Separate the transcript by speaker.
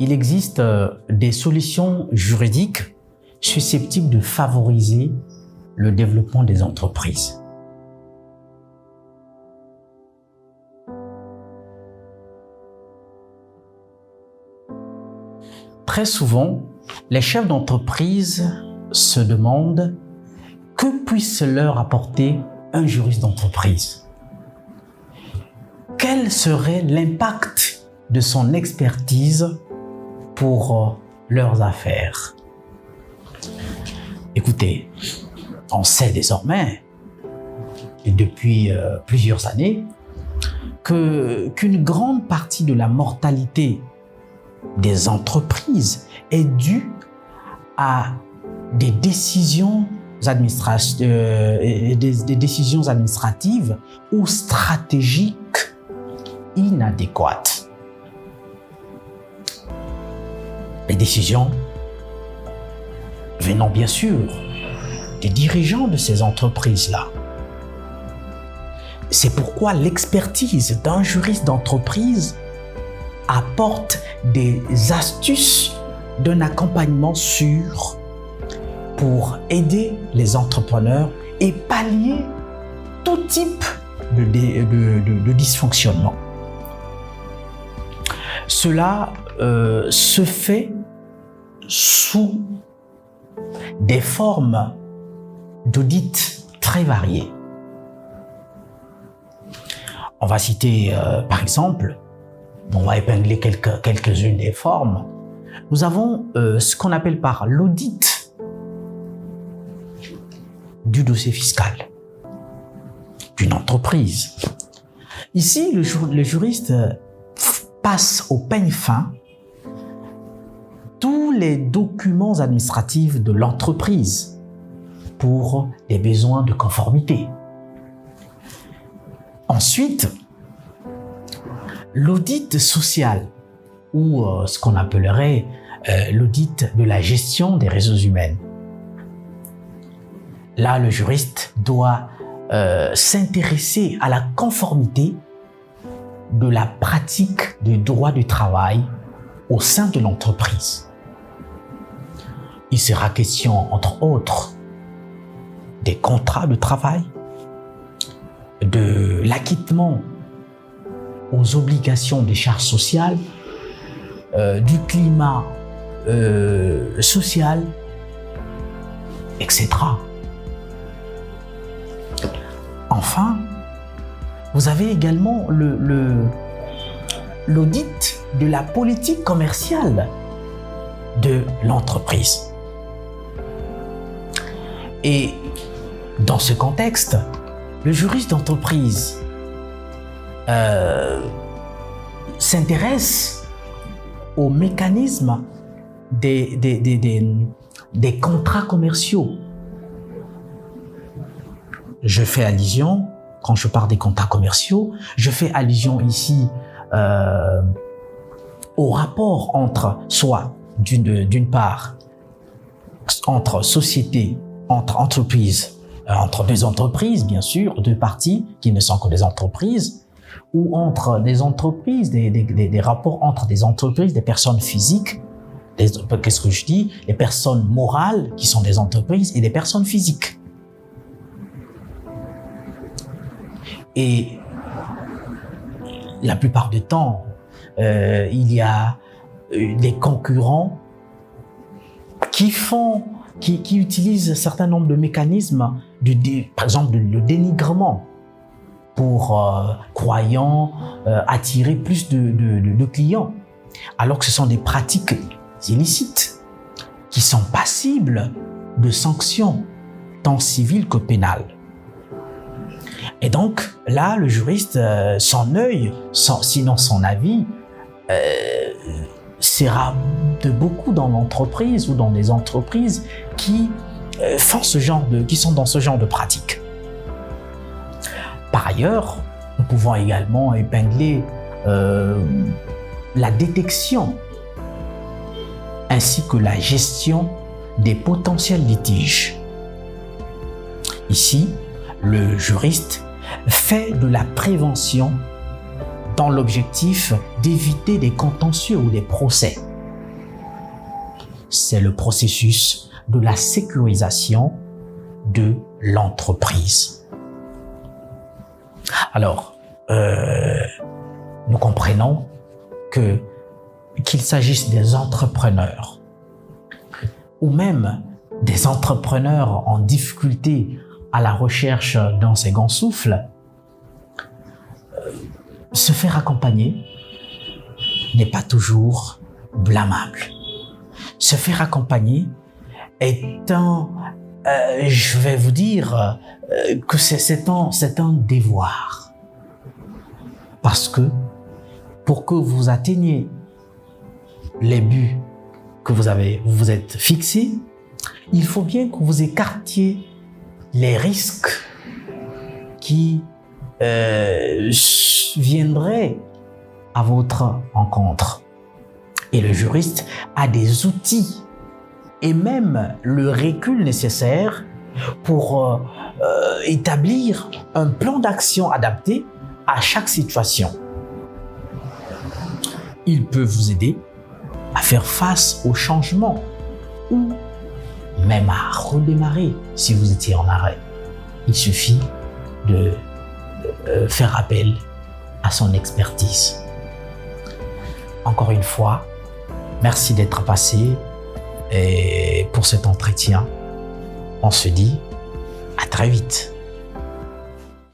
Speaker 1: il existe des solutions juridiques susceptibles de favoriser le développement des entreprises. Très souvent, les chefs d'entreprise se demandent que puisse leur apporter un juriste d'entreprise. Quel serait l'impact de son expertise pour leurs affaires? Écoutez, on sait désormais, et depuis plusieurs années, qu'une grande partie de la mortalité des entreprises est due à des décisions administratives ou stratégiques inadéquates. Les décisions venant bien sûr des dirigeants de ces entreprises-là. C'est pourquoi l'expertise d'un juriste d'entreprise apporte des astuces d'un accompagnement sûr pour aider les entrepreneurs et pallier tout type de dysfonctionnement. Cela se fait sous des formes d'audit très variées. On va citer par exemple, on va épingler quelques-unes des formes. Nous avons ce qu'on appelle par l'audit du dossier fiscal d'une entreprise. Ici, le juriste passe au peigne fin tous les documents administratifs de l'entreprise pour des besoins de conformité. Ensuite, l'audit social ou ce qu'on appellerait l'audit de la gestion des ressources humaines. Là, le juriste doit s'intéresser à la conformité de la pratique du droit du travail au sein de l'entreprise. Il sera question, entre autres, des contrats de travail, de l'acquittement aux obligations des charges sociales, du climat social, etc. Enfin, vous avez également l'audit de la politique commerciale de l'entreprise. Et dans ce contexte, le juriste d'entreprise s'intéresse aux mécanismes des contrats commerciaux. Je fais allusion, quand je parle des contrats commerciaux, je fais allusion ici au rapport entre, soit d'une part, entre sociétés, entre entreprises, entre deux entreprises, bien sûr, deux parties qui ne sont que des entreprises, ou entre des entreprises, des rapports entre des entreprises, des personnes physiques, qu'est-ce que je dis? Les personnes morales qui sont des entreprises et des personnes physiques. Et la plupart du temps, il y a des concurrents qui utilisent un certain nombre de mécanismes, par exemple le dénigrement, pour croyant attirer plus de clients, alors que ce sont des pratiques illicites qui sont passibles de sanctions, tant civiles que pénales. Et donc, là, le juriste, son œil, sinon son avis, sera de beaucoup dans l'entreprise ou dans des entreprises qui sont dans ce genre de pratique. Par ailleurs, nous pouvons également épingler la détection ainsi que la gestion des potentiels litiges. Ici, le juriste fait de la prévention dans l'objectif d'éviter des contentieux ou des procès. c'est le processus de la sécurisation de l'entreprise. Alors, nous comprenons qu'il s'agisse des entrepreneurs ou même des entrepreneurs en difficulté à la recherche d'un second souffle, se faire accompagner n'est pas toujours blâmable. Se faire accompagner est je vais vous dire que c'est un devoir. Parce que pour que vous atteigniez les buts que vous vous êtes fixés, il faut bien que vous écartiez les risques qui viendraient à votre encontre. Et le juriste a des outils et même le recul nécessaire pour établir un plan d'action adapté à chaque situation. Il peut vous aider à faire face aux changements ou même à redémarrer si vous étiez en arrêt. Il suffit de faire appel à son expertise. Encore une fois, merci d'être passé pour cet entretien. On se dit à très vite.